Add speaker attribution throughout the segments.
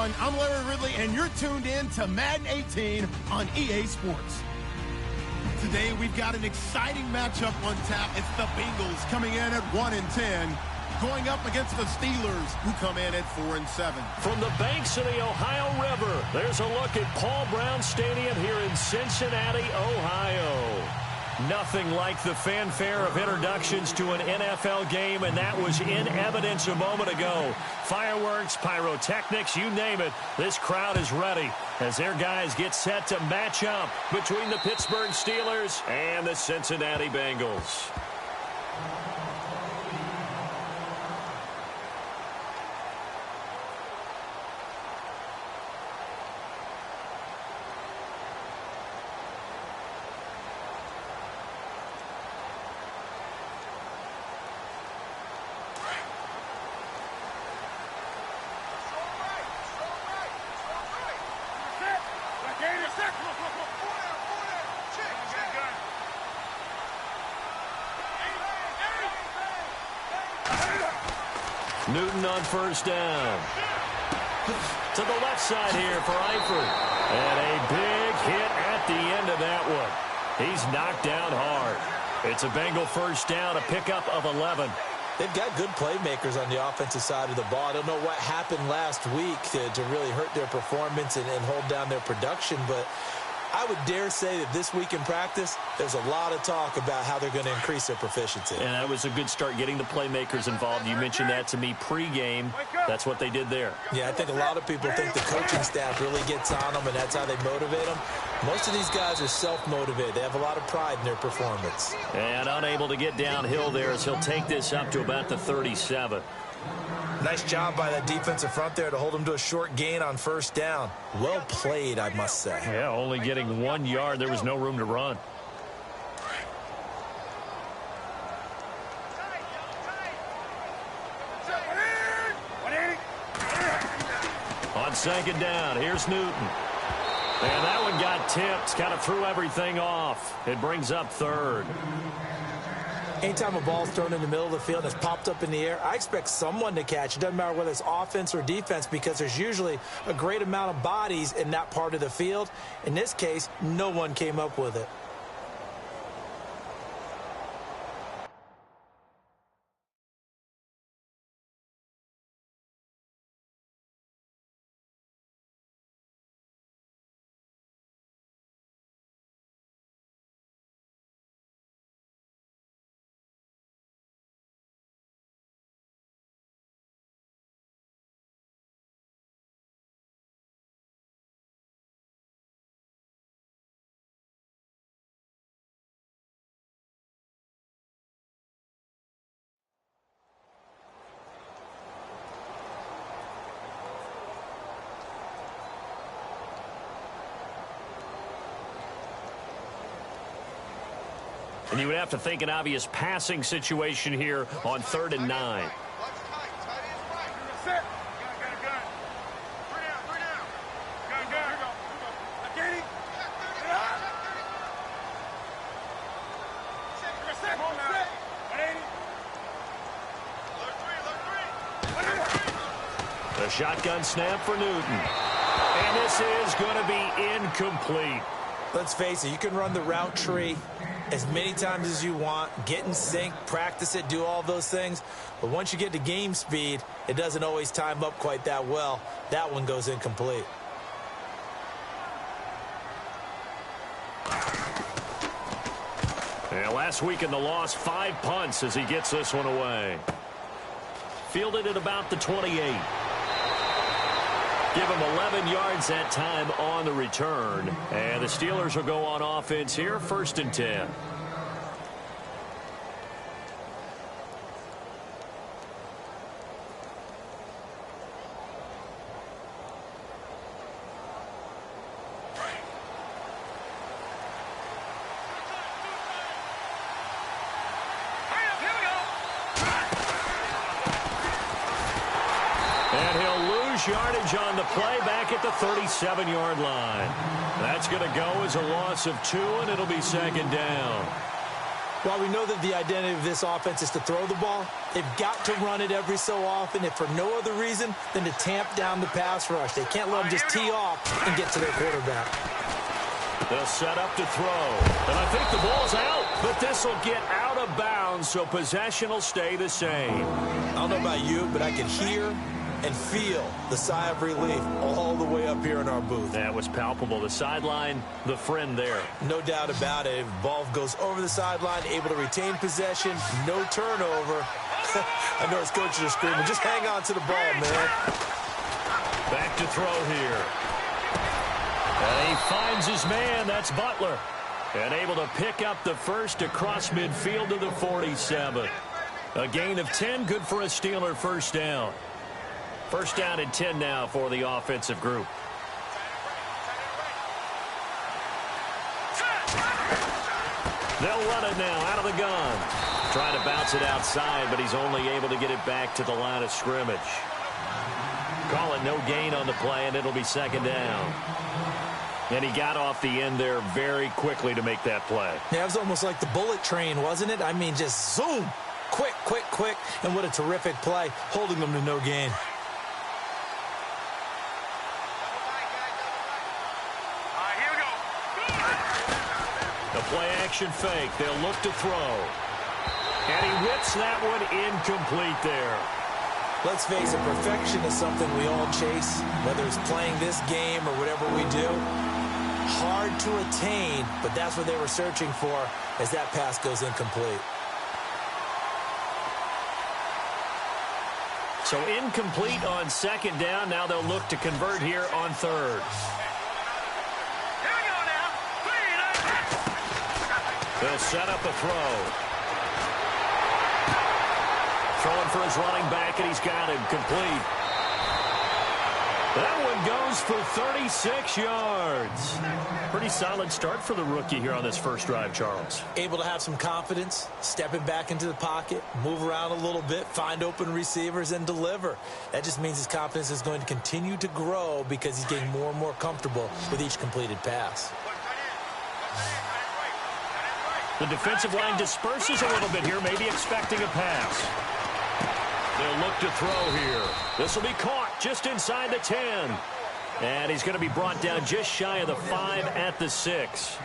Speaker 1: everyone. I'm Larry Ridley, and you're tuned in to Madden 18 on EA Sports. Today, we've got an exciting matchup on tap. It's the Bengals coming in at 1-10, going up against the Steelers, who come in at 4-7.
Speaker 2: From the banks of the Ohio River, there's a look at Paul Brown Stadium here in Cincinnati, Ohio. Nothing like the fanfare of introductions to an NFL game, and that was in evidence a moment ago. Fireworks, pyrotechnics, you name it, this crowd is ready as their guys get set to match up between the Pittsburgh Steelers and the Cincinnati Bengals. Newton on first down. To the left side here for Eifert. And a big hit at the end of that one. He's knocked down hard. It's a Bengal first down, a pickup of 11.
Speaker 3: They've got good playmakers on the offensive side of the ball. I don't know what happened last week to really hurt their performance and hold down their production, but I would dare say that this week in practice, there's a lot of talk about how they're going to increase their proficiency.
Speaker 2: And that was a good start, getting the playmakers involved. You mentioned that to me pregame. That's what they did there.
Speaker 3: Yeah, I think a lot of people think the coaching staff really gets on them, and that's how they motivate them. Most of these guys are self-motivated. They have a lot of pride in their performance.
Speaker 2: And unable to get downhill there as he'll take this up to about the 37.
Speaker 3: Nice job by that defensive front there to hold him to a short gain on first down. Well played, I must say.
Speaker 2: Yeah, only getting 1 yard. There was no room to run. On second down, here's Newton. And that one got tipped, kind of threw everything off. It brings up third.
Speaker 3: Anytime a ball's thrown in the middle of the field and it's popped up in the air, I expect someone to catch. It doesn't matter whether it's offense or defense, because there's usually a great amount of bodies in that part of the field. In this case, no one came up with it.
Speaker 2: And you would have to think an obvious passing situation here on 3rd and 9. The shotgun snap for Newton. And this is going to be incomplete.
Speaker 3: Let's face it, you can run the route tree as many times as you want, get in sync, practice it, do all those things. But once you get to game speed, it doesn't always time up quite that well. That one goes incomplete.
Speaker 2: Yeah, last week in the loss, 5 punts as he gets this one away. Fielded at about the 28. Give him 11 yards that time on the return. And the Steelers will go on offense here, 1st and 10. Yardage on the play back at the 37-yard line. That's going to go as a loss of 2, and it'll be 2nd down.
Speaker 3: While we know that the identity of this offense is to throw the ball, they've got to run it every so often, if for no other reason than to tamp down the pass rush. They can't let them just tee off and get to their quarterback.
Speaker 2: They'll set up to throw. And I think the ball's out, but this will get out of bounds, so possession will stay the same.
Speaker 3: I don't know about you, but I can hear and feel the sigh of relief all the way up here in our booth.
Speaker 2: That was palpable. The sideline, the friend there.
Speaker 3: No doubt about it. Ball goes over the sideline, able to retain possession, no turnover. I know his coaches are screaming, just hang on to the ball, man.
Speaker 2: Back to throw here. And he finds his man. That's Butler. And able to pick up the first across midfield to the 47. A gain of 10, good for a Steeler first down. First down and 10 now for the offensive group. They'll run it now out of the gun. Trying to bounce it outside, but he's only able to get it back to the line of scrimmage. Call it no gain on the play, and it'll be second down. And he got off the end there very quickly to make that play.
Speaker 3: Yeah, it was almost like the bullet train, wasn't it? I mean, just zoom. Quick, quick, quick. And what a terrific play, holding them to no gain.
Speaker 2: The play-action fake. They'll look to throw. And he whips that one incomplete there.
Speaker 3: Let's face it, perfection is something we all chase, whether it's playing this game or whatever we do. Hard to attain, but that's what they were searching for as that pass goes incomplete.
Speaker 2: So incomplete on second down. Now they'll look to convert here on third. They'll set up a throw. Throwing for his running back, and he's got him complete. That one goes for 36 yards. Pretty solid start for the rookie here on this first drive, Charles.
Speaker 3: Able to have some confidence, stepping back into the pocket, move around a little bit, find open receivers, and deliver. That just means his confidence is going to continue to grow because he's getting more and more comfortable with each completed pass.
Speaker 2: The defensive line disperses a little bit here, maybe expecting a pass. They'll look to throw here. This will be caught just inside the 10. And he's going to be brought down just shy of the 5 at the 6.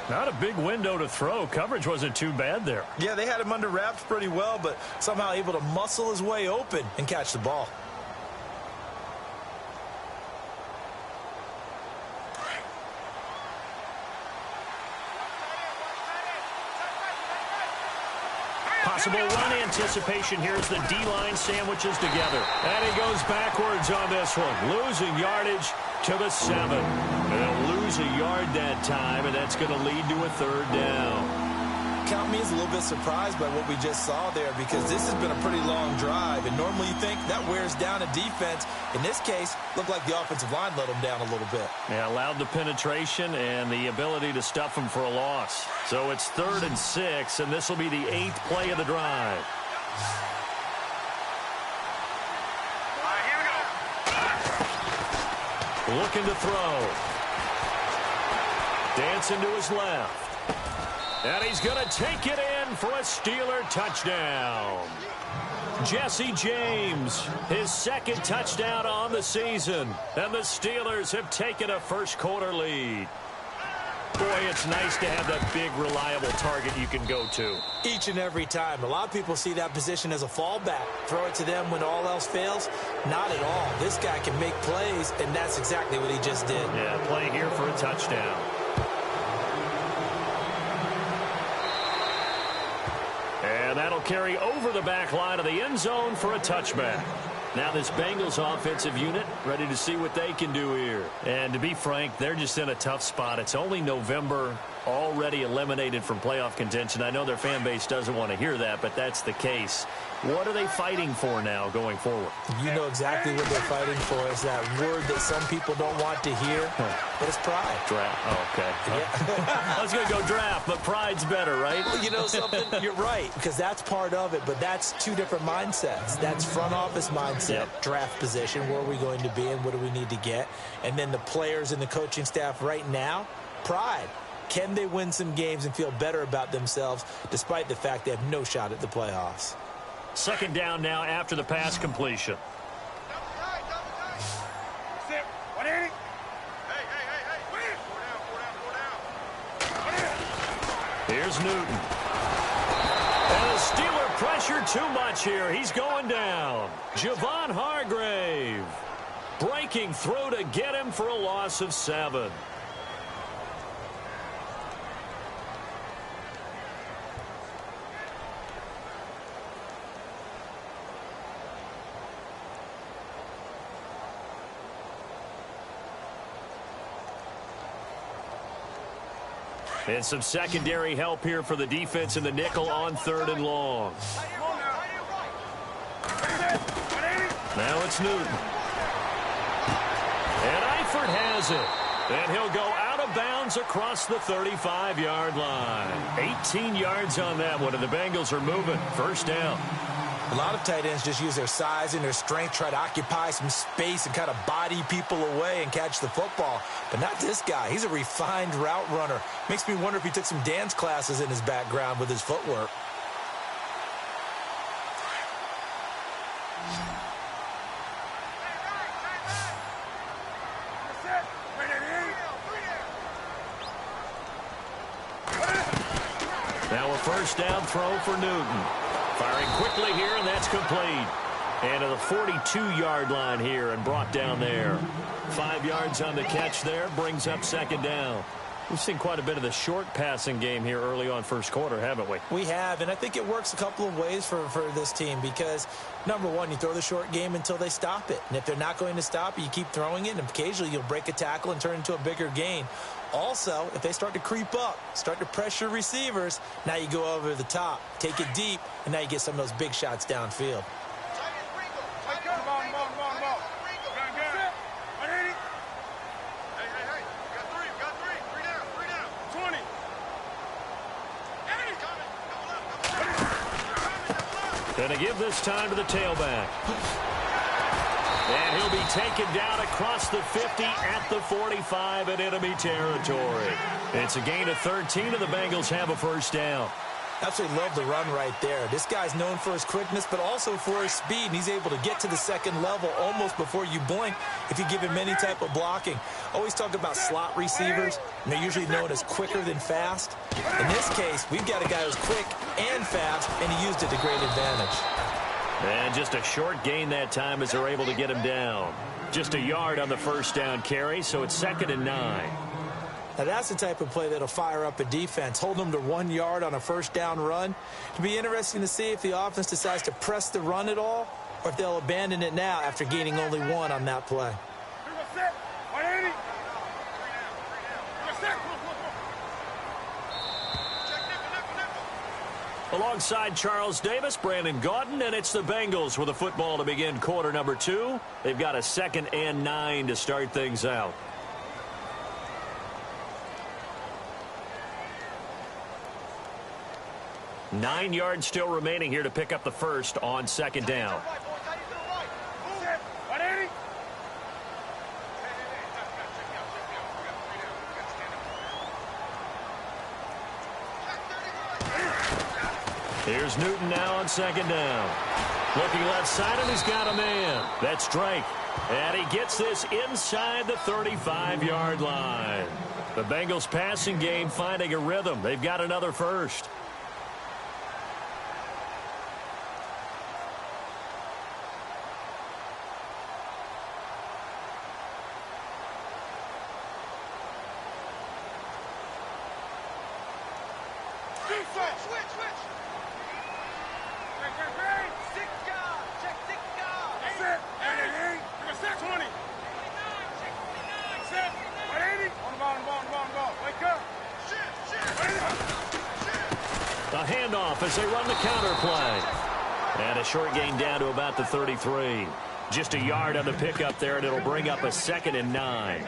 Speaker 2: Not a big window to throw. Coverage wasn't too bad there.
Speaker 3: Yeah, they had him under wraps pretty well, but somehow able to muscle his way open and catch the ball.
Speaker 2: Possible run anticipation here as the D-line sandwiches together. And he goes backwards on this one. Losing yardage to the 7. They'll lose a yard that time, and that's going to lead to a third down.
Speaker 3: Count me as a little bit surprised by what we just saw there because this has been a pretty long drive, and normally you think that wears down a defense. In this case, looked like the offensive line let them down a little bit.
Speaker 2: Yeah, allowed the penetration and the ability to stuff them for a loss. So it's 3rd and 6, and this will be the 8th play of the drive. Looking to throw. Dancing to his left. And he's going to take it in for a Steeler touchdown. Jesse James, his second touchdown on the season. And the Steelers have taken a first-quarter lead. Boy, it's nice to have that big, reliable target you can go to.
Speaker 3: Each and every time. A lot of people see that position as a fallback. Throw it to them when all else fails. Not at all. This guy can make plays, and that's exactly what he just did.
Speaker 2: Yeah, play here for a touchdown. And that'll carry over the back line of the end zone for a touchback. Now this Bengals offensive unit ready to see what they can do here. And to be frank, they're just in a tough spot. It's only November, already eliminated from playoff contention. I know their fan base doesn't want to hear that, but that's the case. What are they fighting for now going forward?
Speaker 3: You know exactly what they're fighting for. It's that word that some people don't want to hear, but it's pride.
Speaker 2: Draft. Oh, okay. Yeah. I was going to go draft, but pride's better, right?
Speaker 3: Well, you know something? You're right, because that's part of it, but that's two different mindsets. That's front office mindset, draft position, where are we going to be and what do we need to get? And then the players and the coaching staff right now, pride. Can they win some games and feel better about themselves despite the fact they have no shot at the playoffs?
Speaker 2: Second down now after the pass completion. Here's Newton. And the Steeler pressure too much here. He's going down. Javon Hargrave breaking through to get him for a loss of 7. And some secondary help here for the defense in the nickel on 3rd and long. Now it's Newton. And Eifert has it. And he'll go out of bounds across the 35-yard line. 18 yards on that one, and the Bengals are moving. First down.
Speaker 3: A lot of tight ends just use their size and their strength, try to occupy some space and kind of body people away and catch the football. But not this guy. He's a refined route runner. Makes me wonder if he took some dance classes in his background with his footwork.
Speaker 2: Now a first down throw for Newton. Firing quickly here, and that's complete. And to the 42-yard line here and brought down there. 5 yards on the catch there, brings up second down. We've seen quite a bit of the short passing game here early on first quarter, haven't we?
Speaker 3: We have, and I think it works a couple of ways for this team because, number one, you throw the short game until they stop it. And if they're not going to stop it, you keep throwing it, and occasionally you'll break a tackle and turn into a bigger gain. Also, if they start to creep up, start to pressure receivers, now you go over the top, take it deep, and now you get some of those big shots downfield.
Speaker 2: Going to give this time to the tailback. And he'll be taken down across the 50 at the 45 in enemy territory. It's a gain of 13, and the Bengals have a first down.
Speaker 3: Absolutely love the run right there. This guy's known for his quickness, but also for his speed. And he's able to get to the second level almost before you blink if you give him any type of blocking. Always talk about slot receivers, and they're usually known as quicker than fast. In this case, we've got a guy who's quick and fast, and he used it to great advantage.
Speaker 2: And just a short gain that time as they're able to get him down. Just a yard on the first down carry, so it's 2nd and 9.
Speaker 3: Now, that's the type of play that'll fire up a defense. Hold them to 1 yard on a first down run. It'll be interesting to see if the offense decides to press the run at all or if they'll abandon it now after gaining only 1 on that play.
Speaker 2: Alongside Charles Davis, Brandon Gaudin, and it's the Bengals with a football to begin quarter number 2. They've got a 2nd and 9 to start things out. Nine yards still remaining here to pick up the first on 2nd down. Here's Newton now on 2nd down. Looking left side, and he's got a man. That's Drake. And he gets this inside the 35-yard line. The Bengals passing game finding a rhythm. They've got another first. A handoff as they run the counter play. And a short gain down to about the 33. Just a yard on the pickup there, and it'll bring up a 2nd and 9.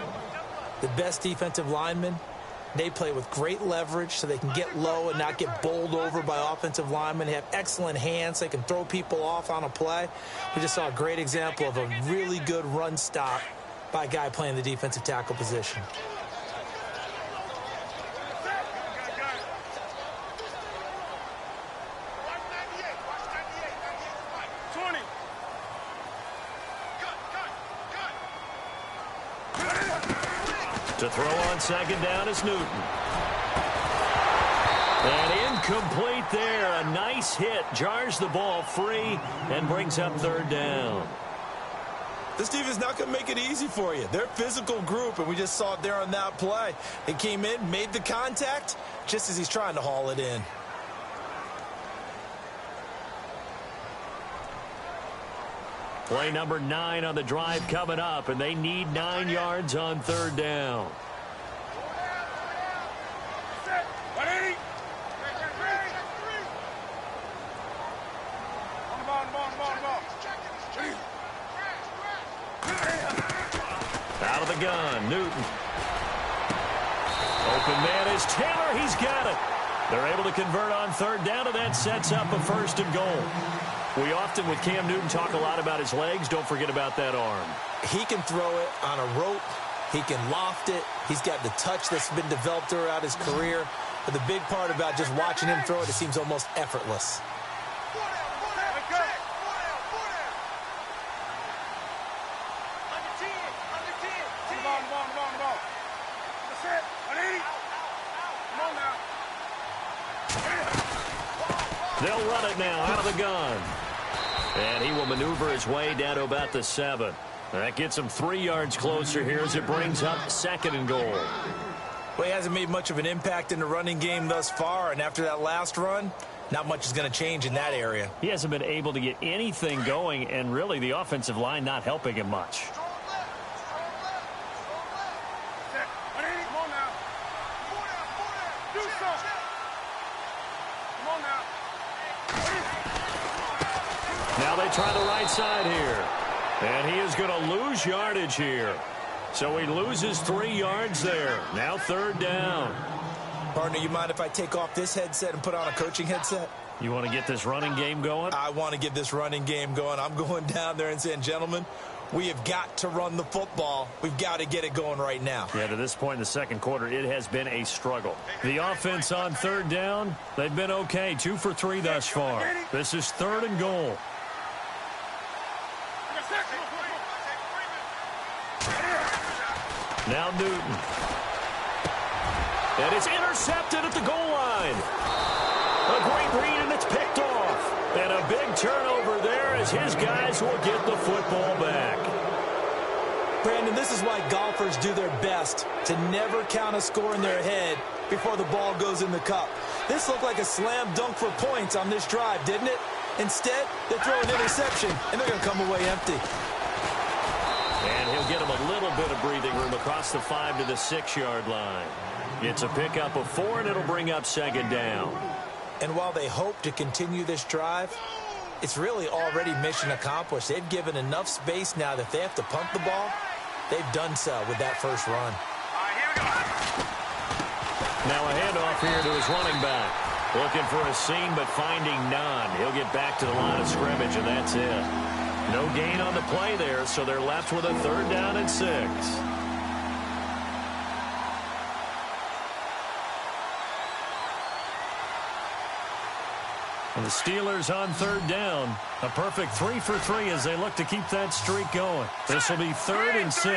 Speaker 3: The best defensive linemen, they play with great leverage so they can get low and not get bowled over by offensive linemen. They have excellent hands. They can throw people off on a play. We just saw a great example of a really good run stop by a guy playing the defensive tackle position.
Speaker 2: To throw on second down is Newton. And incomplete there. A nice hit. Jars the ball free and brings up third down.
Speaker 3: This defense is not going to make it easy for you. They're a physical group, and we just saw it there on that play. It came in, made the contact, just as he's trying to haul it in.
Speaker 2: Play number 9 on the drive coming up, and they need 9 yards on third down. Out of the gun, Newton. Open man is Taylor. He's got it. They're able to convert on third down, and that sets up a first and goal. We often, with Cam Newton, talk a lot about his legs. Don't forget about that arm.
Speaker 3: He can throw it on a rope. He can loft it. He's got the touch that's been developed throughout his career. But the big part about just watching him throw it seems almost effortless.
Speaker 2: They'll run it now out of the gun. And he will maneuver his way down to about the 7. That gets him 3 yards closer here as it brings up second and goal.
Speaker 3: Well, he hasn't made much of an impact in the running game thus far, and after that last run, not much is going to change in that area.
Speaker 2: He hasn't been able to get anything going, and really the offensive line not helping him much. Now they try the right side here. And he is going to lose yardage here. So he loses 3 yards there. Now third down.
Speaker 3: Partner, you mind if I take off this headset and put on a coaching headset?
Speaker 2: You want to get this running game going?
Speaker 3: I want to get this running game going. I'm going down there and saying, gentlemen, we have got to run the football. We've got to get it going right now.
Speaker 2: Yeah, to this point in the second quarter, it has been a struggle. The offense on third down, they've been okay. 2 for 3 thus far. This is third and goal. Now Newton. And it's intercepted at the goal line. A great read, and it's picked off. And a big turnover there as his guys will get the football back.
Speaker 3: Brandon, this is why golfers do their best to never count a score in their head before the ball goes in the cup. This looked like a slam dunk for points on this drive, didn't it? Instead, they throw an interception, and they're going to come away empty.
Speaker 2: And he'll get him a little bit of breathing room across the 5 to the 6-yard line. It's a pickup of 4, and it'll bring up second down.
Speaker 3: And while they hope to continue this drive, it's really already mission accomplished. They've given enough space now that if they have to punt the ball, they've done so with that first run.
Speaker 2: Now a handoff here to his running back. Looking for a seam, but finding none. He'll get back to the line of scrimmage, and that's it. No gain on the play there, so they're left with a third down and 6. And the Steelers on third down. A perfect 3 for 3 as they look to keep that streak going. This will be third and 6.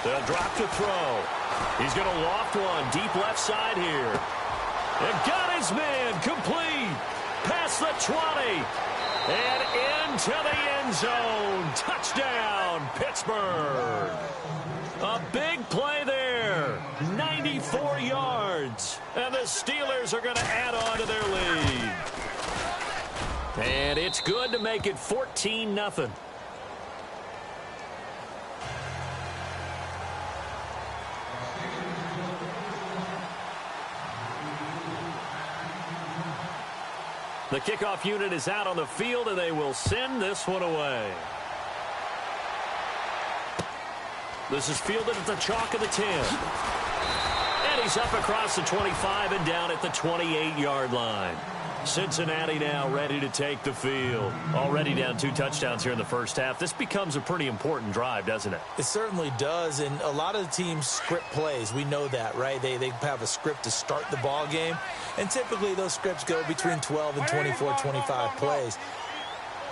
Speaker 2: They'll drop to throw. He's going to loft one deep left side here. And got his man complete. Past the 20. And into the end zone. Touchdown, Pittsburgh. A big play there. 94 yards. And the Steelers are going to add on to their lead. And it's good to make it 14-0. The kickoff unit is out on the field, and they will send this one away. This is fielded at the chalk of the 10. And he's up across the 25 and down at the 28-yard line. Cincinnati now ready to take the field. Already down 2 touchdowns here in the first half. This becomes a pretty important drive, doesn't it?
Speaker 3: It certainly does, and a lot of the teams script plays. We know that, right? They have a script to start the ball game, and typically those scripts go between 12 and 24, 25 plays.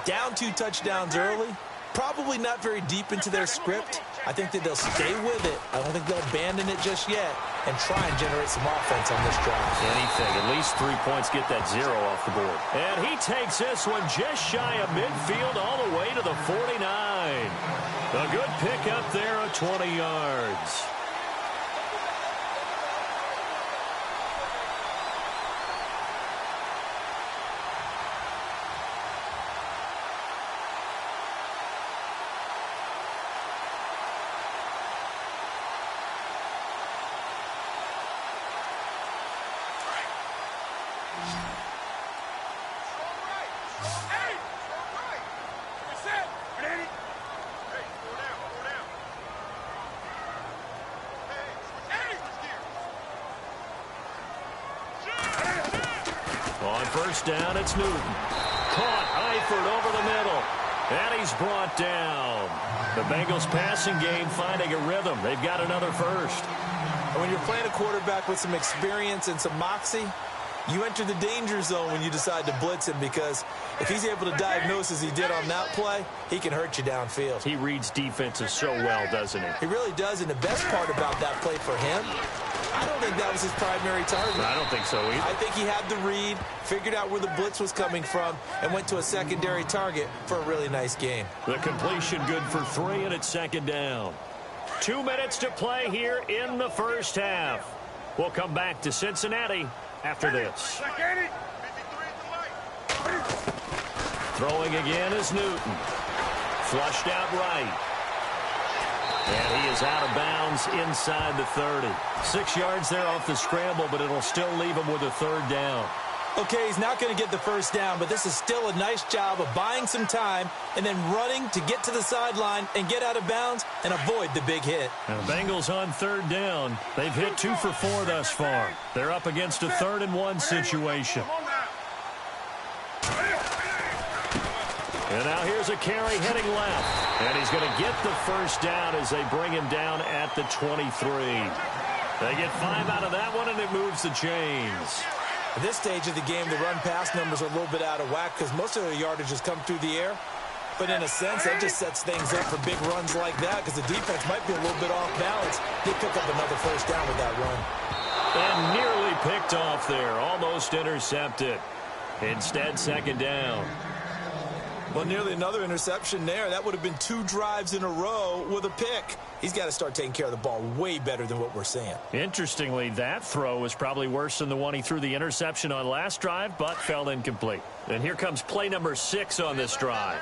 Speaker 3: Down 2 touchdowns early, probably not very deep into their script. I think that they'll stay with it. I don't think they'll abandon it just yet and try and generate some offense on this drive.
Speaker 2: Anything. At least 3 points, get that 0 off the board. And he takes this one just shy of midfield all the way to the 49. A good pickup there of 20 yards. On first down, it's Newton. Caught Eifert over the middle. And he's brought down. The Bengals passing game finding a rhythm. They've got another first.
Speaker 3: And when you're playing a quarterback with some experience and some moxie, you enter the danger zone when you decide to blitz him, because if he's able to diagnose as he did on that play, he can hurt you downfield.
Speaker 2: He reads defenses so well, doesn't he?
Speaker 3: He really does, and the best part about that play for him, I don't think that was his primary target.
Speaker 2: I don't think so either.
Speaker 3: I think he had the read, figured out where the blitz was coming from, and went to a secondary target for a really nice game.
Speaker 2: The completion good for 3, and it's second down. 2 minutes to play here in the first half. We'll come back to Cincinnati after this. Throwing again is Newton. Flushed out right. And he is out of bounds inside the 30. 6 yards there off the scramble, but it'll still leave him with a third down.
Speaker 3: Okay, he's not going to get the first down, but this is still a nice job of buying some time and then running to get to the sideline and get out of bounds and avoid the big hit.
Speaker 2: Now, the Bengals on third down. They've hit 2 for 4 thus far. They're up against a 3rd and 1 situation. And now here's a carry heading left. And he's going to get the first down as they bring him down at the 23. They get 5 out of that one, and it moves the chains.
Speaker 3: At this stage of the game, the run-pass numbers are a little bit out of whack because most of their yardage has come through the air. But in a sense, that just sets things up for big runs like that because the defense might be a little bit off balance. They pick up another first down with that run.
Speaker 2: And nearly picked off there. Almost intercepted. Instead, second down.
Speaker 3: Well, nearly another interception there. That would have been 2 drives in a row with a pick. He's got to start taking care of the ball way better than what we're seeing.
Speaker 2: Interestingly, that throw was probably worse than the one he threw the interception on last drive, but fell incomplete. And here comes play number 6 on this drive.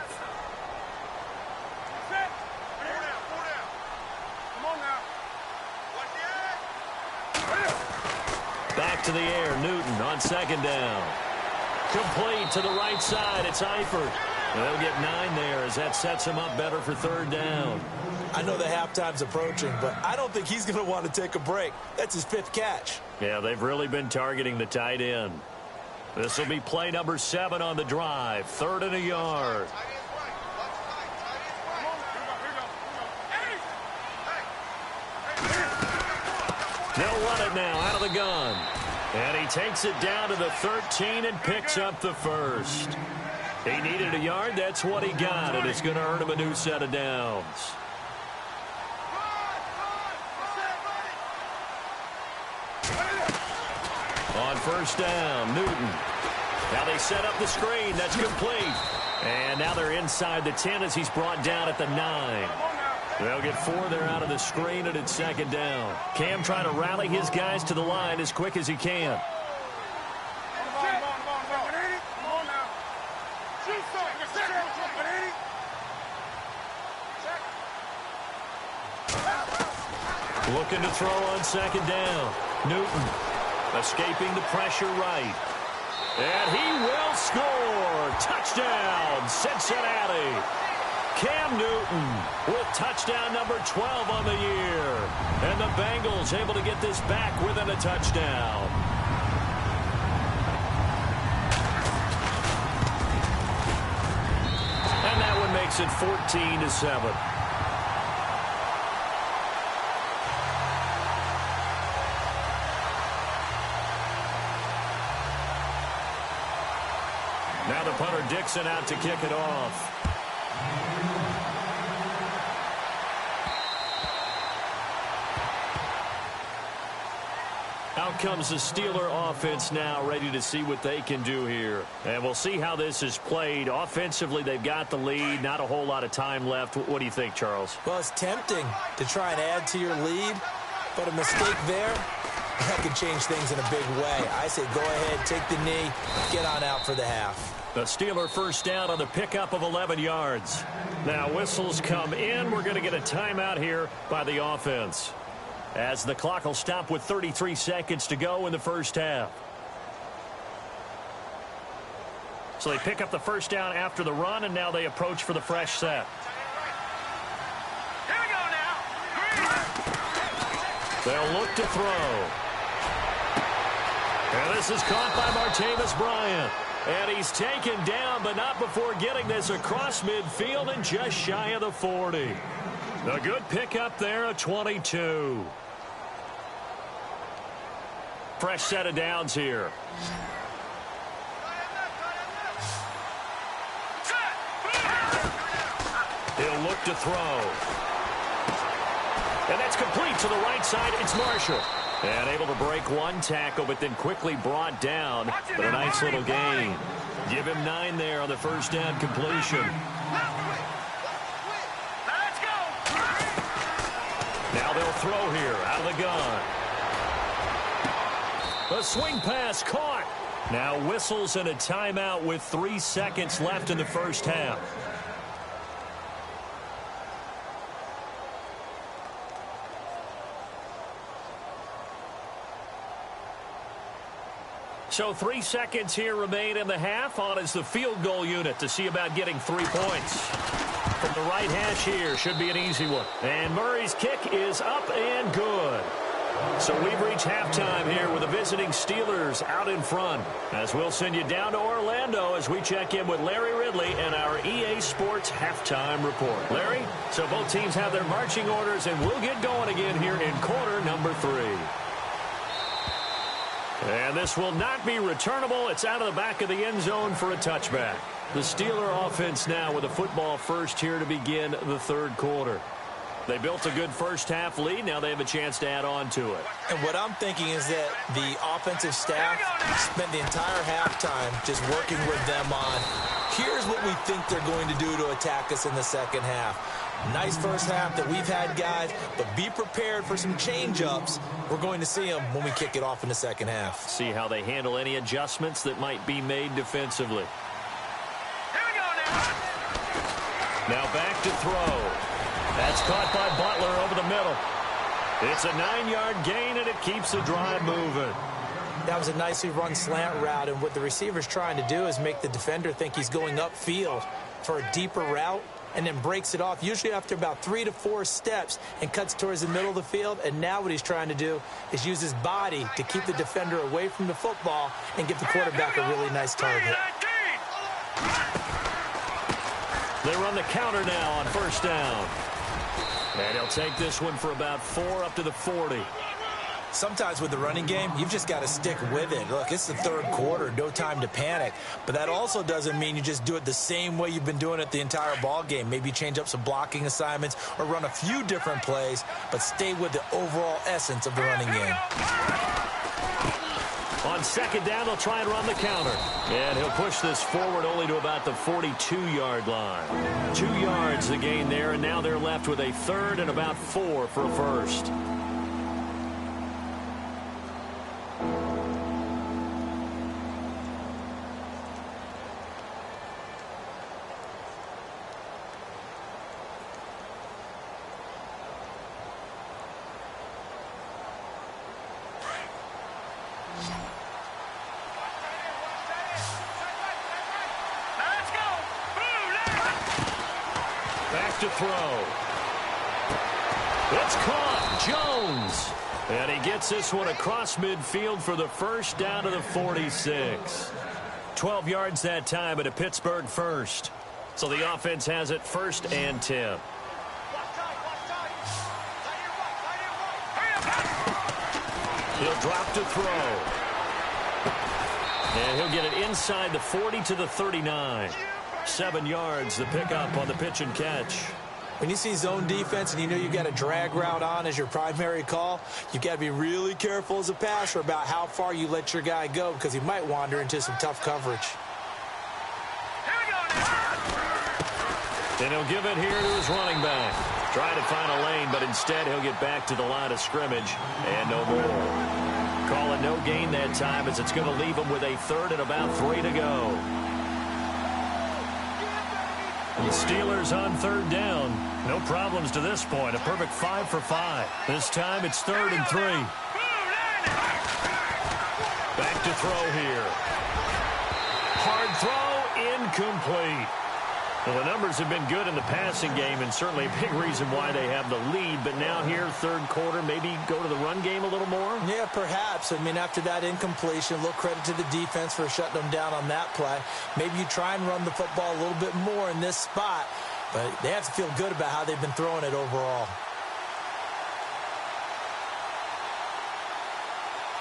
Speaker 2: Back to the air, Newton on second down. Complete to the right side, it's Eifert. And they'll get 9 there as that sets him up better for third down.
Speaker 3: I know the halftime's approaching, but I don't think he's going to want to take a break. That's his 5th catch.
Speaker 2: Yeah, they've really been targeting the tight end. This will be play number 7 on the drive. 3rd and a yard. They'll run it now out of the gun. And he takes it down to the 13 and picks up the first. He needed a yard. That's what he got, and it's going to earn him a new set of downs. On first down, Newton. Now they set up the screen. That's complete. And now they're inside the 10 as he's brought down at the 9. They'll get 4 there out of the screen, and it's second down. Cam trying to rally his guys to the line as quick as he can. Looking to throw on second down. Newton escaping the pressure right. And he will score. Touchdown, Cincinnati. Cam Newton with touchdown number 12 on the year. And the Bengals able to get this back within a touchdown. And that one makes it 14-7. Now the punter Dixon out to kick it off. Out comes the Steeler offense now, ready to see what they can do here. And we'll see how this is played. Offensively, they've got the lead. Not a whole lot of time left. What do you think, Charles?
Speaker 3: Well, it's tempting to try and add to your lead, but a mistake there, that could change things in a big way. I say go ahead, take the knee, get on out for the half.
Speaker 2: The Steeler first down on the pickup of 11 yards. Now whistles come in. We're going to get a timeout here by the offense, as the clock will stop with 33 seconds to go in the first half. So they pick up the first down after the run, and now they approach for the fresh set.
Speaker 4: Here we go now.
Speaker 2: They'll look to throw. And this is caught by Martavis Bryant. And he's taken down, but not before getting this across midfield and just shy of the 40. A good pickup there, a 22. Fresh set of downs here. He'll look to throw. And that's complete to the right side. It's Marshall. And able to break one tackle, but then quickly brought down. But a nice little gain. Give him 9 there on the first down completion.
Speaker 4: Let's go.
Speaker 2: Now they'll throw here out of the gun. A swing pass caught. Now whistles and a timeout with 3 seconds left in the first half. So 3 seconds here remain in the half. On is the field goal unit to see about getting 3 points. From the right hash here, should be an easy one. And Murray's kick is up and good. So we've reached halftime here with the visiting Steelers out in front. As we'll send you down to Orlando as we check in with Larry Ridley and our EA Sports halftime report. Larry, so both teams have their marching orders, and we'll get going again here in quarter number 3. And this will not be returnable. It's out of the back of the end zone for a touchback. The Steeler offense now with a football first here to begin the third quarter. They built a good first half lead. Now they have a chance to add on to it.
Speaker 3: And what I'm thinking is that the offensive staff spent the entire halftime just working with them on, here's what we think they're going to do to attack us in the second half. Nice first half that we've had, guys, but be prepared for some change-ups. We're going to see them when we kick it off in the second half.
Speaker 2: See how they handle any adjustments that might be made defensively.
Speaker 4: Here we go now.
Speaker 2: Now back to throw. That's caught by Butler over the middle. It's a 9-yard gain, and it keeps the drive moving.
Speaker 3: That was a nicely run slant route, and what the receiver's trying to do is make the defender think he's going upfield for a deeper route, and then breaks it off, usually after about 3 to 4 steps, and cuts towards the middle of the field. And now what he's trying to do is use his body to keep the defender away from the football and give the quarterback a really nice target.
Speaker 2: They run the counter now on first down. And he'll take this one for about 4 up to the 40.
Speaker 3: Sometimes with the running game, you've just got to stick with it. Look, it's the third quarter, no time to panic. But that also doesn't mean you just do it the same way you've been doing it the entire ball game. Maybe change up some blocking assignments or run a few different plays, but stay with the overall essence of the running game.
Speaker 2: On second down, they'll try and run the counter. And he'll push this forward only to about the 42-yard line. 2 yards the gain there, and now they're left with a third and about 4 for a first. To throw. It's caught. Jones. And he gets this one across midfield for the first down to the 46. 12 yards that time at a Pittsburgh first. So the offense has it first and 10. He'll drop to throw. And he'll get it inside the 40 to the 39. 7 yards, the pickup on the pitch and catch.
Speaker 3: When you see zone defense and you know you got a drag route on as your primary call, you got to be really careful as a passer about how far you let your guy go because he might wander into some tough coverage.
Speaker 2: And he'll give it here to his running back. Trying to find a lane, but instead he'll get back to the line of scrimmage and no more. Call it no gain that time as it's going to leave him with a third and about 3 to go. The Steelers on third down. No problems to this point. A perfect 5 for 5. This time it's 3rd and 3. Back to throw here. Hard throw, incomplete. Well, the numbers have been good in the passing game and certainly a big reason why they have the lead. But now here, third quarter, maybe go to the run game a little more?
Speaker 3: Yeah, perhaps. I mean, after that incompletion, a little credit to the defense for shutting them down on that play. Maybe you try and run the football a little bit more in this spot. But they have to feel good about how they've been throwing it overall.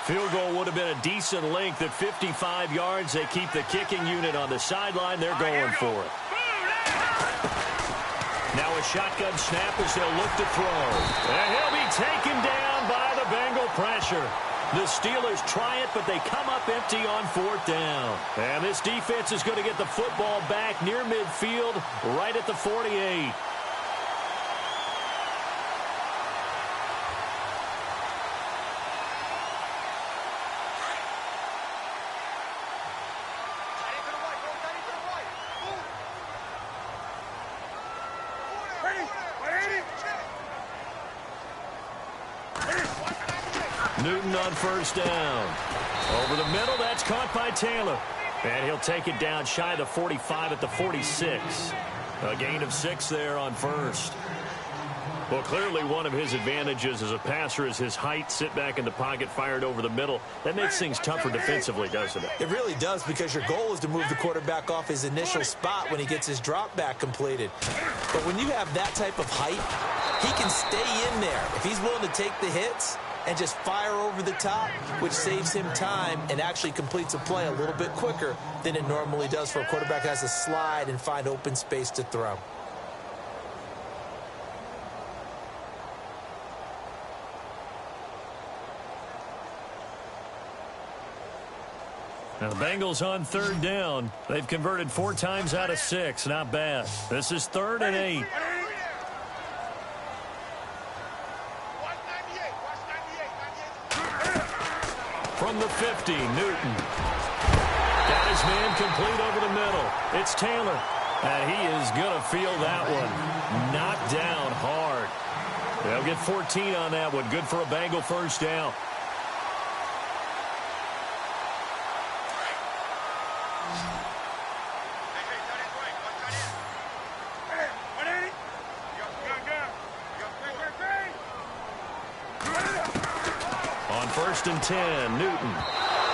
Speaker 2: Field goal would have been a decent length at 55 yards. They keep the kicking unit on the sideline. They're going for it. Now a shotgun snap as they'll look to throw. And he'll be taken down by the Bengal pressure. The Steelers try it, but they come up empty on 4th down. And this defense is going to get the football back near midfield, right at the 48. Newton on 1st down. Over the middle, that's caught by Taylor. And he'll take it down shy of the 45 at the 46. A gain of 6 there on 1st. Well, clearly one of his advantages as a passer is his height. Sit back in the pocket, fired over the middle. That makes things tougher defensively, doesn't it?
Speaker 3: It really does, because your goal is to move the quarterback off his initial spot when he gets his drop back completed. But when you have that type of height, he can stay in there. If he's willing to take the hits and just fire over the top, which saves him time and actually completes a play a little bit quicker than it normally does for a quarterback that has to slide and find open space to throw.
Speaker 2: Now the Bengals on 3rd down. They've converted 4 times out of 6. Not bad. This is 3rd and 8. From the 50, Newton. Got his man complete over the middle. It's Taylor. And he is going to feel that one. Knocked down hard. They'll get 14 on that one. Good for a Bengal 1st down. On 1st and 10, Newton.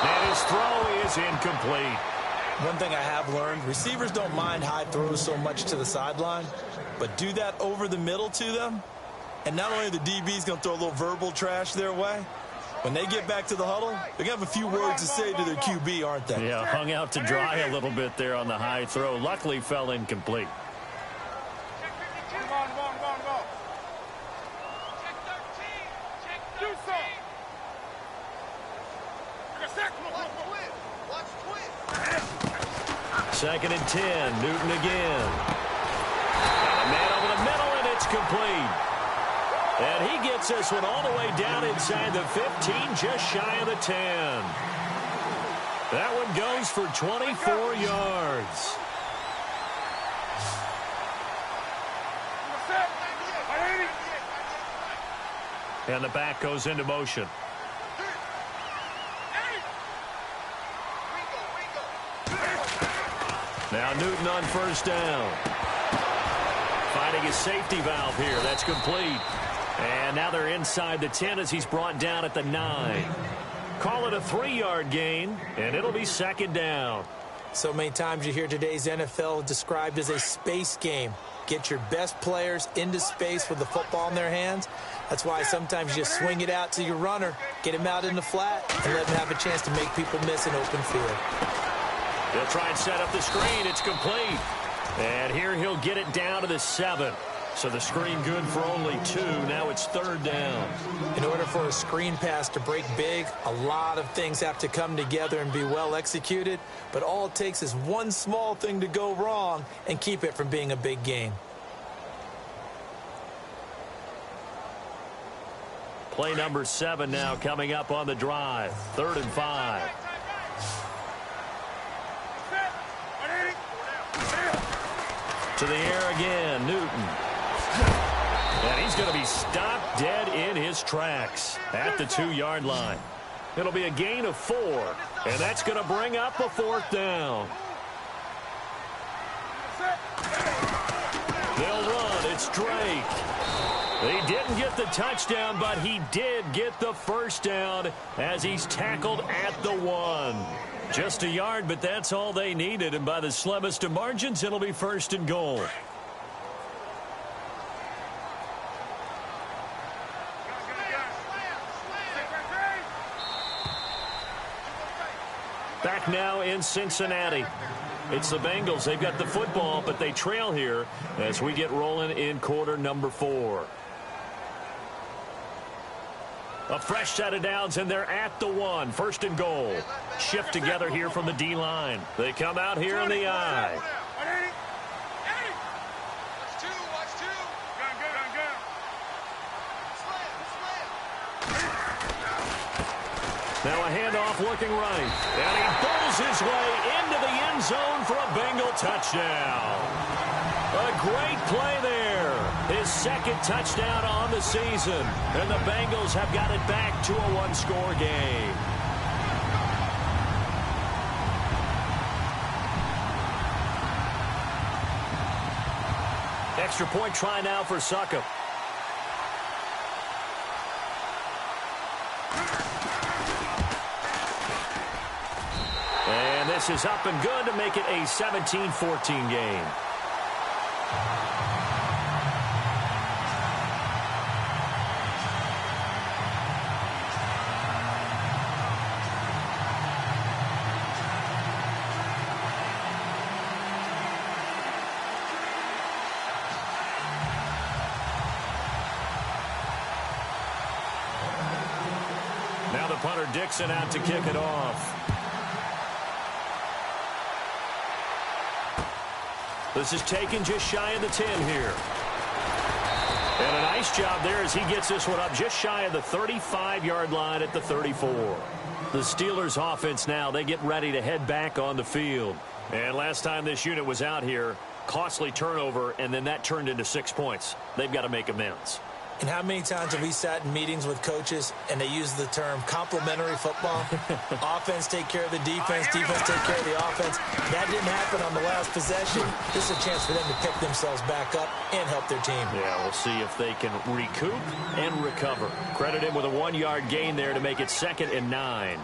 Speaker 2: And his throw is incomplete.
Speaker 3: One thing I have learned, receivers don't mind high throws so much to the sideline, but do that over the middle to them, and not only the DB's going to throw a little verbal trash their way, when they get back to the huddle, they're going to have a few words to say to their QB, aren't they?
Speaker 2: Yeah, hung out to dry a little bit there on the high throw. Luckily fell incomplete. Second and 10, Newton again. And a man over the middle, and it's complete. And he gets this one all the way down inside the 15, just shy of the 10. That one goes for 24 yards. And the back goes into motion. Now Newton on 1st down. Finding his safety valve here. That's complete. And now they're inside the 10 as he's brought down at the 9. Call it a 3-yard gain, and it'll be 2nd down.
Speaker 3: So many times you hear today's NFL described as a space game. Get your best players into space with the football in their hands. That's why sometimes you just swing it out to your runner, get him out in the flat, and let him have a chance to make people miss an open field.
Speaker 2: They'll try and set up the screen. It's complete. And here he'll get it down to the 7. So the screen good for only 2. Now it's 3rd down.
Speaker 3: In order for a screen pass to break big, a lot of things have to come together and be well executed. But all it takes is one small thing to go wrong and keep it from being a big gain.
Speaker 2: Play number 7 now coming up on the drive. 3rd and 5. To the air again, Newton. And he's going to be stopped dead in his tracks at the 2-yard line. It'll be a gain of 4, and that's going to bring up a 4th down. They'll run. It's Drake. He didn't get the touchdown, but he did get the 1st down as he's tackled at the 1. Just a yard, but that's all they needed, and by the slimmest of margins, it'll be 1st and goal. Back now in Cincinnati. It's the Bengals. They've got the football, but they trail here as we get rolling in quarter number 4. A fresh set of downs, and they're at the 1. 1st and goal. Shift together here from the D-line. They come out here in the I. Now a handoff looking right. And he bowls his way into the end zone for a Bengal touchdown. A great play there. His 2nd touchdown on the season. And the Bengals have got it back to a 1-score game. Extra point try now for Succop. And this is up and good to make it a 17-14 game. Now the punter Dixon out to kick it off. This is taken just shy of the 10 here. And a nice job there as he gets this one up just shy of the 35-yard line at the 34. The Steelers offense now, they get ready to head back on the field. And last time this unit was out here, costly turnover, and then that turned into 6 points. They've got to make amends.
Speaker 3: And how many times have we sat in meetings with coaches and they use the term complementary football? Offense take care of the defense, defense take care of the offense. That didn't happen on the last possession. This is a chance for them to pick themselves back up and help their team.
Speaker 2: Yeah, we'll see if they can recoup and recover. Credit him with a 1-yard gain there to make it 2nd and 9.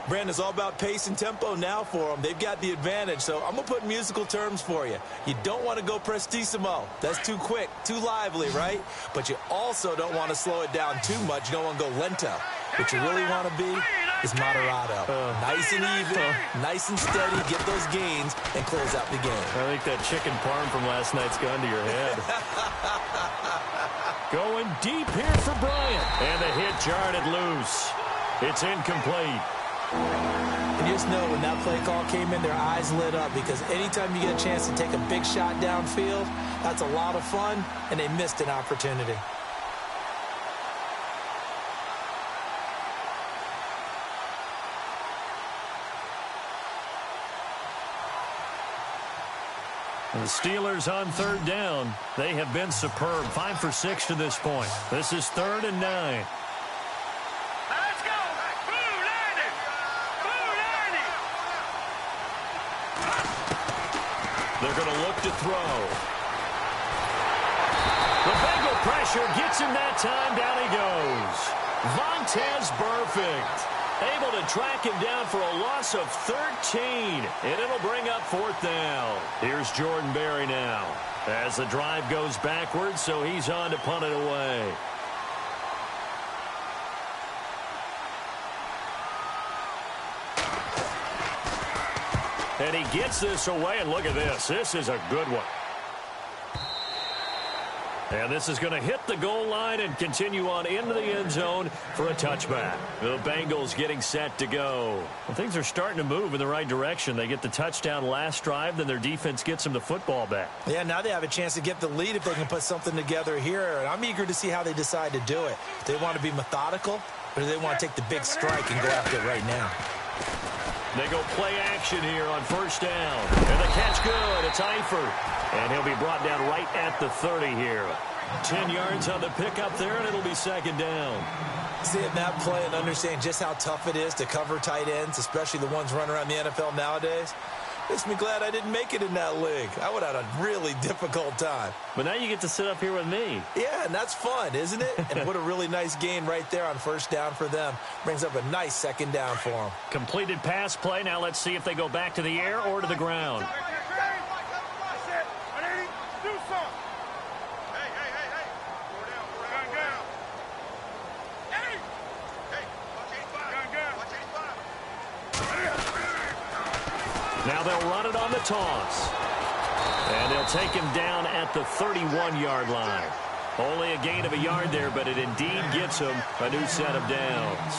Speaker 3: Brandon, it's all about pace and tempo now for them. They've got the advantage, so I'm going to put musical terms for you. You don't want to go prestissimo. That's too quick, too lively, right? But you also don't want to slow it down too much. You don't want to go lento. What you really want to be is moderato. Nice and even, nice and steady, get those gains, and close out the game.
Speaker 2: I think that chicken parm from last night's gone to your head. Going deep here for Bryant. And the hit jarred it loose. It's incomplete.
Speaker 3: And you just know when that play call came in, their eyes lit up because anytime you get a chance to take a big shot downfield, that's a lot of fun, and they missed an opportunity.
Speaker 2: The Steelers on 3rd down. They have been superb. 5 for 6 to this point. This is 3rd and 9. They're going to look to throw. The Bengal pressure gets him that time. Down he goes. Vontaze Burfict able to track him down for a loss of 13. And it'll bring up 4th down. Here's Jordan Berry now as the drive goes backwards, so he's on to punt it away. And he gets this away, and look at this. This is a good one. And this is going to hit the goal line and continue on into the end zone for a touchback. The Bengals getting set to go. Well, things are starting to move in the right direction. They get the touchdown last drive, then their defense gets them the football back.
Speaker 3: Yeah, now they have a chance to get the lead if they can put something together here. And I'm eager to see how they decide to do it. Do they want to be methodical, or do they want to take the big strike and go after it right now?
Speaker 2: They go play action here on first down. And the catch good. It's Eifert. And he'll be brought down right at the 30 here. 10 yards on the pickup there, and it'll be second down.
Speaker 3: Seeing that play and understanding just how tough it is to cover tight ends, especially the ones running around the NFL nowadays, makes me glad I didn't make it in that league. I would have had a really difficult time.
Speaker 2: But now you get to sit up here with me.
Speaker 3: Yeah, and that's fun, isn't it? And what a really nice gain right there on first down for them. Brings up a nice second down for them.
Speaker 2: Completed pass play. Now let's see if they go back to the air or to the ground. Now they'll run it on the toss. And they'll take him down at the 31-yard line. Only a gain of a yard there, but it indeed gets him a new set of downs.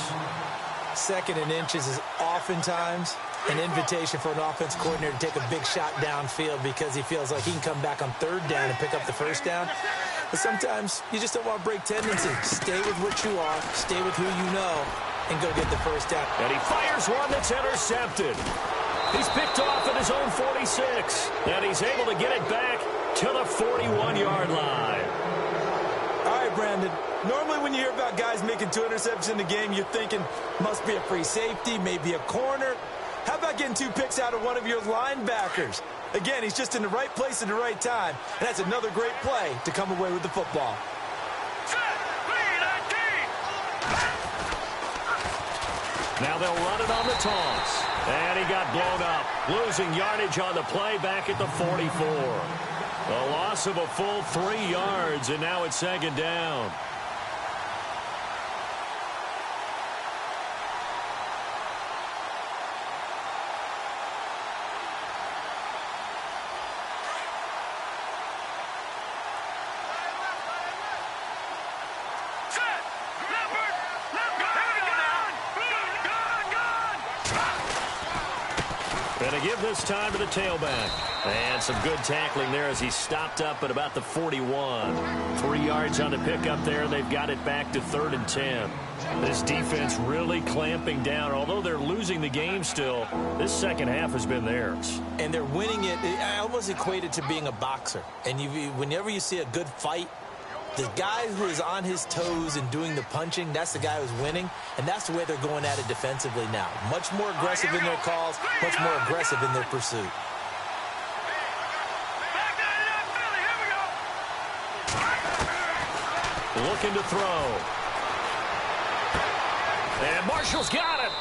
Speaker 3: Second and inches is oftentimes an invitation for an offense coordinator to take a big shot downfield because he feels like he can come back on third down and pick up the first down. But sometimes you just don't want to break tendencies. Stay with what you are, stay with who you know, and go get the first down.
Speaker 2: And he fires one that's intercepted. He's picked off at his own 46, and he's able to get it back to the 41-yard line.
Speaker 3: All right, Brandon. Normally when you hear about guys making 2 interceptions in the game, you're thinking must be a free safety, maybe a corner. How about getting 2 picks out of one of your linebackers? Again, he's just in the right place at the right time, and that's another great play to come away with the football.
Speaker 2: Now they'll run it on the toss. And he got blown up, losing yardage on the play back at the 44. A loss of a full 3 yards, and now it's second down. And to give this time to the tailback. And some good tackling there as he stopped up at about the 41. 3 yards on the pickup there. They've got it back to 3rd and 10. This defense really clamping down. Although they're losing the game still, this second half has been theirs.
Speaker 3: And they're winning it. I almost equate it to being a boxer. And whenever you see a good fight, the guy who is on his toes and doing the punching, that's the guy who's winning, and that's the way they're going at it defensively now. Much more aggressive in their calls, much more aggressive in their pursuit.
Speaker 2: Looking to throw. And Marshall's got it.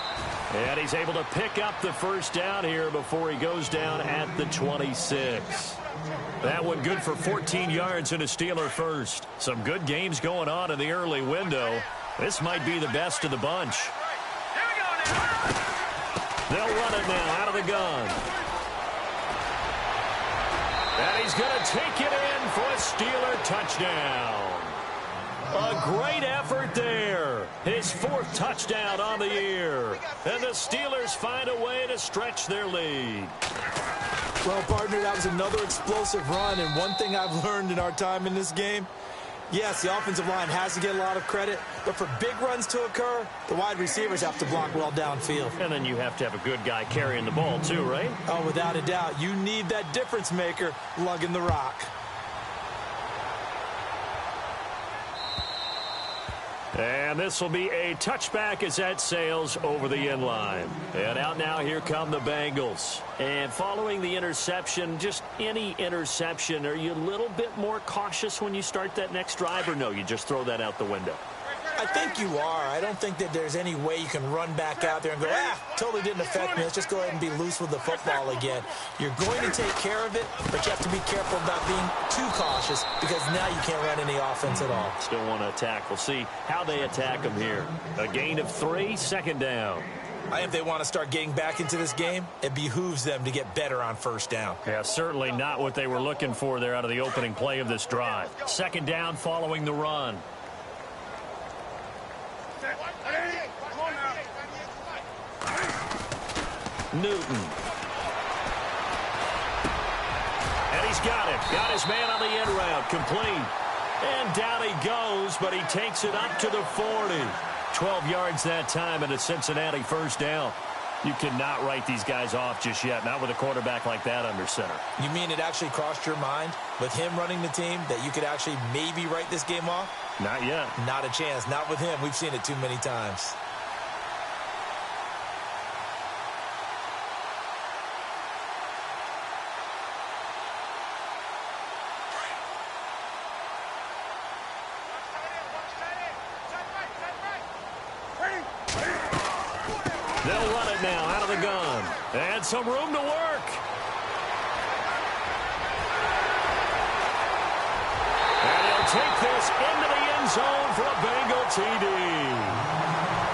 Speaker 2: And he's able to pick up the first down here before he goes down at the 26. That one good for 14 yards and a Steeler first. Some good games going on in the early window. This might be the best of the bunch. They'll run it now out of the gun. And he's going to take it in for a Steeler touchdown. A great effort there. His 4th touchdown on the year. And the Steelers find a way to stretch their lead.
Speaker 3: Well, partner, that was another explosive run, and one thing I've learned in our time in this game, yes, the offensive line has to get a lot of credit, but for big runs to occur, the wide receivers have to block well downfield.
Speaker 2: And then you have to have a good guy carrying the ball too, right?
Speaker 3: Oh, without a doubt. You need that difference maker lugging the rock.
Speaker 2: And this will be a touchback as that sails over the end line. And out now, here come the Bengals. And following the interception, just any interception, are you a little bit more cautious when you start that next drive, or no, you just throw that out the window?
Speaker 3: I think you are. I don't think that there's any way you can run back out there and go, totally didn't affect me. Let's just go ahead and be loose with the football again. You're going to take care of it, but you have to be careful about being too cautious because now you can't run any offense at all.
Speaker 2: Still want to attack. We'll see how they attack them here. A gain of 3, second down.
Speaker 3: I think if they want to start getting back into this game, it behooves them to get better on first down.
Speaker 2: Yeah, certainly not what they were looking for there out of the opening play of this drive. Second down following the run. Newton. And he's got it. Got his man on the end route. Complete. And down he goes, but he takes it up to the 40. 12 yards that time and a Cincinnati first down. You cannot write these guys off just yet, not with a quarterback like that under center.
Speaker 3: You mean it actually crossed your mind with him running the team that you could actually maybe write this game off?
Speaker 2: Not yet.
Speaker 3: Not a chance. Not with him. We've seen it too many times.
Speaker 2: They'll run it now out of the gun. And some room to work. And he'll take this into the end zone for a Bengal TD.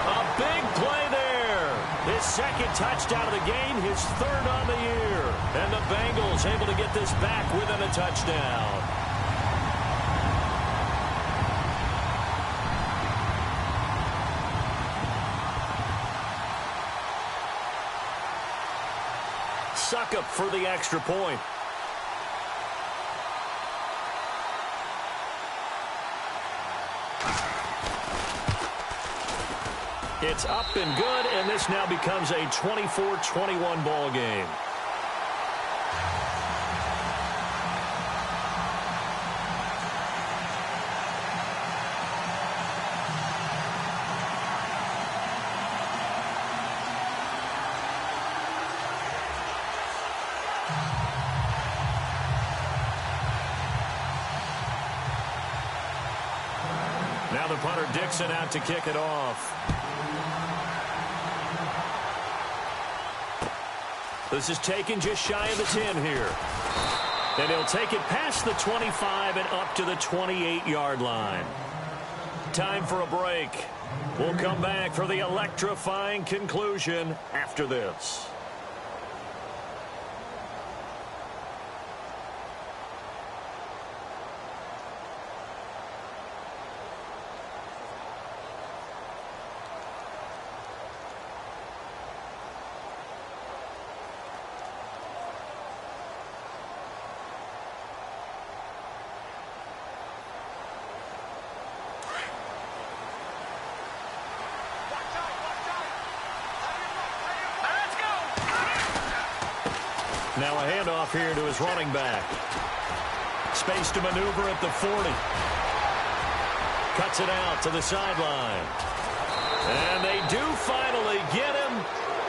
Speaker 2: A big play there. His second touchdown of the game, his third on the year. And the Bengals able to get this back within a touchdown. Suck up for the extra point. It's up and good, and this now becomes a 24-21 ball game. Now the punter Dixon out to kick it off. This is taken just shy of the 10 here. And he'll take it past the 25 and up to the 28-yard line. Time for a break. We'll come back for the electrifying conclusion after this. Now a handoff here to his running back. Space to maneuver at the 40. Cuts it out to the sideline. And they do finally get him,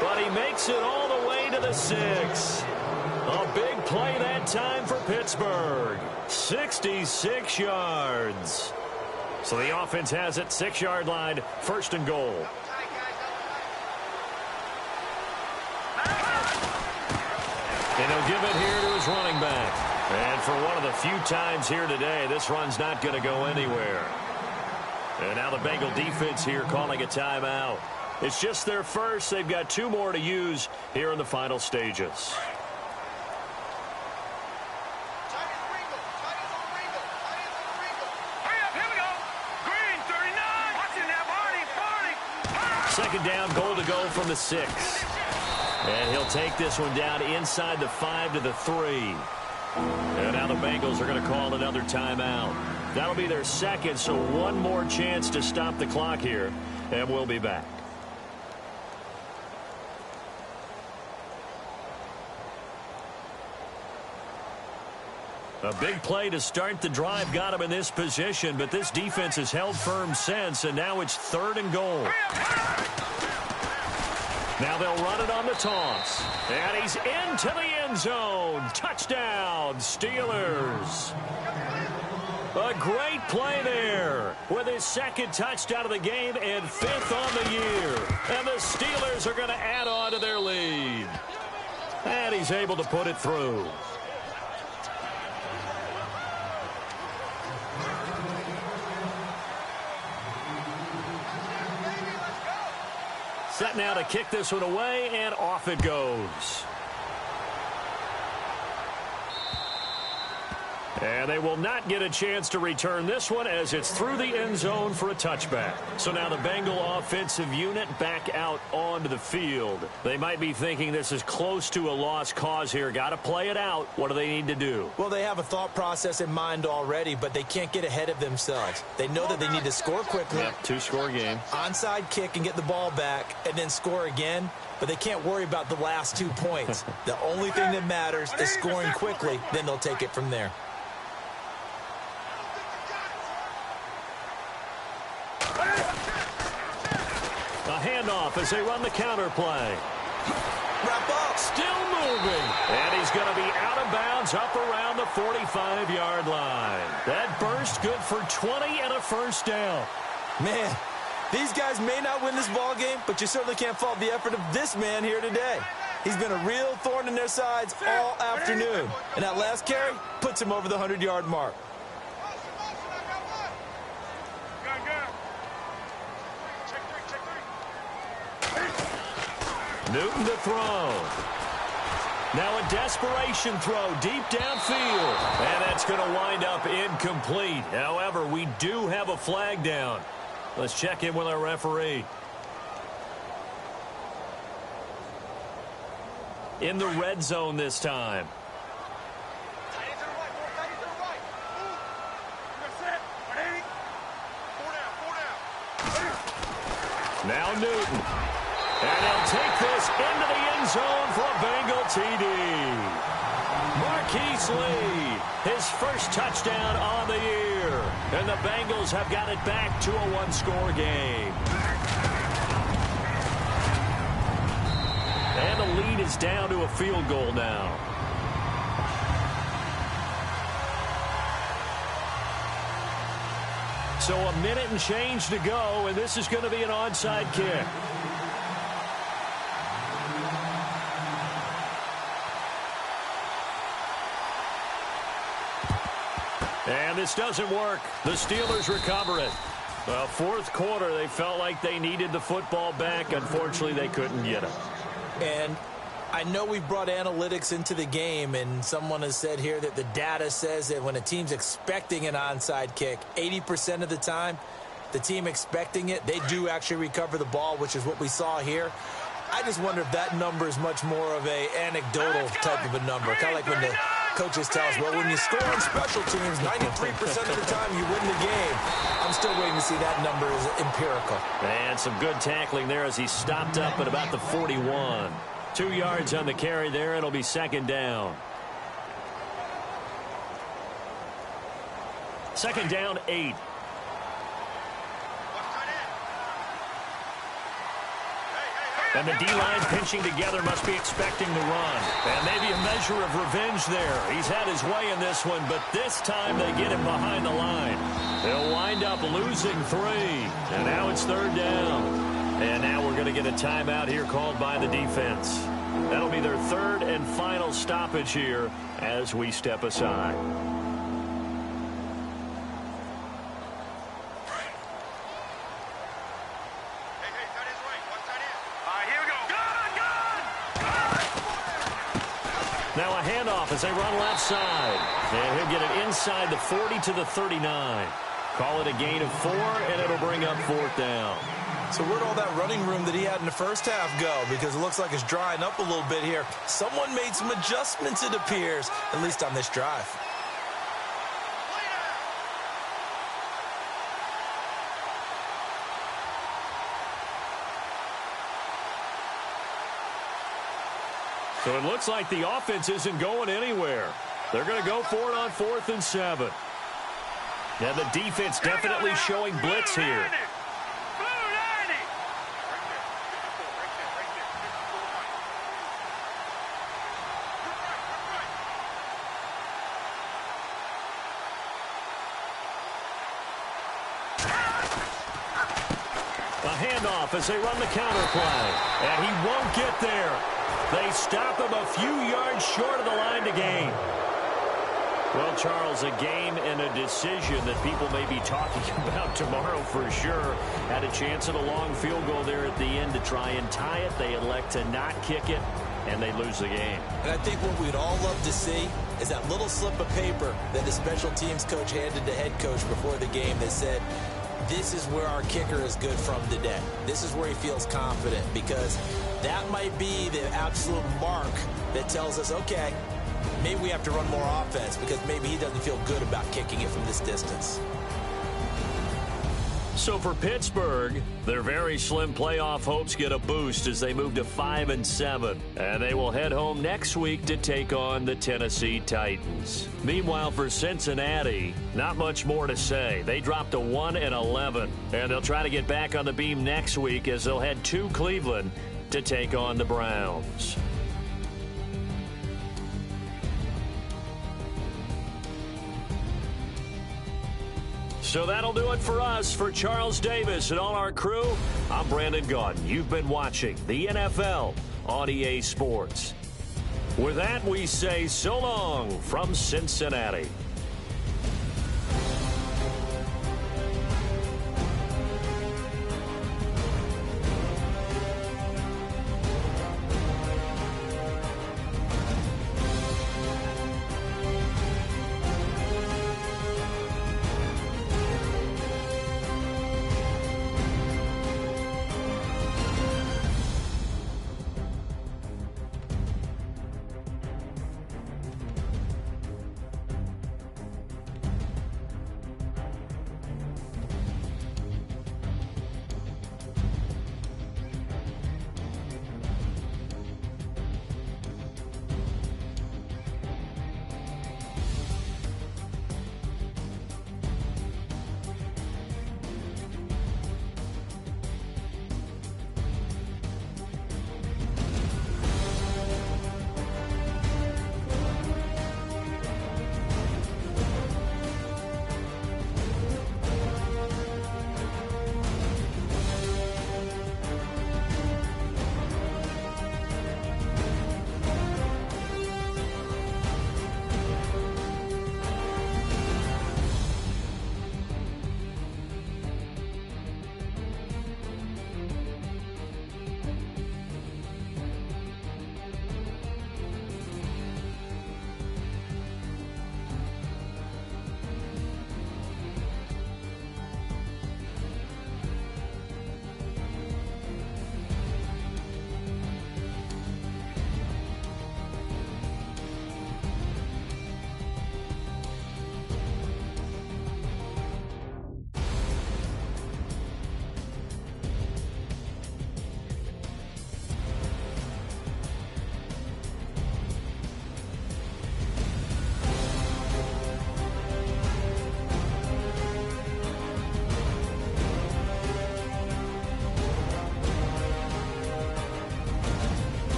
Speaker 2: but he makes it all the way to the 6. A big play that time for Pittsburgh. 66 yards. So the offense has it, 6-yard line, first and goal. And he'll give it here to his running back. And for one of the few times here today, this run's not going to go anywhere. And now the Bengal defense here calling a timeout. It's just their first. They've got 2 more to use here in the final stages. Second down, goal to go from the 6. And he'll take this one down inside the 5 to the 3. And now the Bengals are going to call another timeout. That'll be their second, so one more chance to stop the clock here. And we'll be back. A big play to start the drive got him in this position, but this defense has held firm since, and now it's 3rd and goal. Now they'll run it on the toss. And he's into the end zone. Touchdown, Steelers. A great play there with his second touchdown of the game and 5th on the year. And the Steelers are going to add on to their lead. And he's able to put it through. Set now to kick this one away, and off it goes. And they will not get a chance to return this one as it's through the end zone for a touchback. So now the Bengal offensive unit back out onto the field. They might be thinking this is close to a lost cause here. Got to play it out. What do they need to do?
Speaker 3: Well, they have a thought process in mind already, but they can't get ahead of themselves. They know that they need to score quickly.
Speaker 2: Yep, two-score game.
Speaker 3: Onside kick and get the ball back and then score again. But they can't worry about the last 2 points. The only thing that matters is scoring quickly. Then they'll take it from there.
Speaker 2: A handoff as they run the counter play.
Speaker 3: Wrap up.
Speaker 2: Still moving. And he's going to be out of bounds up around the 45-yard line. That burst good for 20 and a first down.
Speaker 3: Man, these guys may not win this ball game, but you certainly can't fault the effort of this man here today. He's been a real thorn in their sides all afternoon. And that last carry puts him over the 100-yard mark.
Speaker 2: Newton to throw. Now a desperation throw deep downfield. And that's going to wind up incomplete. However, we do have a flag down. Let's check in with our referee. In the red zone this time. Now Newton. And he'll take this into the end zone for a Bengal TD. Marquise Lee, his first touchdown on the year. And the Bengals have got it back to a one-score game. And the lead is down to a field goal now. So a minute and change to go, and this is going to be an onside kick. And this doesn't work. The Steelers recover it. Well, fourth quarter, they felt like they needed the football back. Unfortunately, they couldn't get it.
Speaker 3: And I know we've brought analytics into the game, and someone has said here that the data says that when a team's expecting an onside kick, 80% of the time, the team expecting it, they do actually recover the ball, which is what we saw here. I just wonder if that number is much more of a anecdotal type of a number. Kind of like when the coaches tell us, well, when you score on special teams, 93% of the time you win the game. I'm still waiting to see that number is empirical.
Speaker 2: And some good tackling there as he stopped up at about the 41. 2 yards on the carry there. It'll be second down. Second down, 8. And the D-line pinching together must be expecting the run. And maybe a measure of revenge there. He's had his way in this one, but this time they get him behind the line. They'll wind up losing 3. And now it's third down. And now we're going to get a timeout here called by the defense. That'll be their third and final stoppage here as we step aside. Now a handoff as they run left side. And he'll get it inside the 40 to the 39. Call it a gain of 4, and it'll bring up fourth down.
Speaker 3: So where'd all that running room that he had in the first half go? Because it looks like it's drying up a little bit here. Someone made some adjustments, it appears, at least on this drive.
Speaker 2: So it looks like the offense isn't going anywhere. They're going to go for it on 4th and 7. Yeah, the defense definitely showing blitz here. A handoff as they run the counter play. And he won't get there. They stop him a few yards short of the line to gain. Well, Charles, a game and a decision that people may be talking about tomorrow for sure. Had a chance at a long field goal there at the end to try and tie it. They elect to not kick it, and they lose the game.
Speaker 3: And I think what we'd all love to see is that little slip of paper that the special teams coach handed to head coach before the game that said, this is where our kicker is good from today. This is where he feels confident, because that might be the absolute mark that tells us, okay, maybe we have to run more offense because maybe he doesn't feel good about kicking it from this distance.
Speaker 2: So for Pittsburgh, their very slim playoff hopes get a boost as they move to 5-7. And they will head home next week to take on the Tennessee Titans. Meanwhile, for Cincinnati, not much more to say. They dropped to 1-11. And they'll try to get back on the beam next week as they'll head to Cleveland to take on the Browns. So that'll do it for us. For Charles Davis and all our crew, I'm Brandon Gaudin. You've been watching the NFL on EA Sports. With that, we say so long from Cincinnati.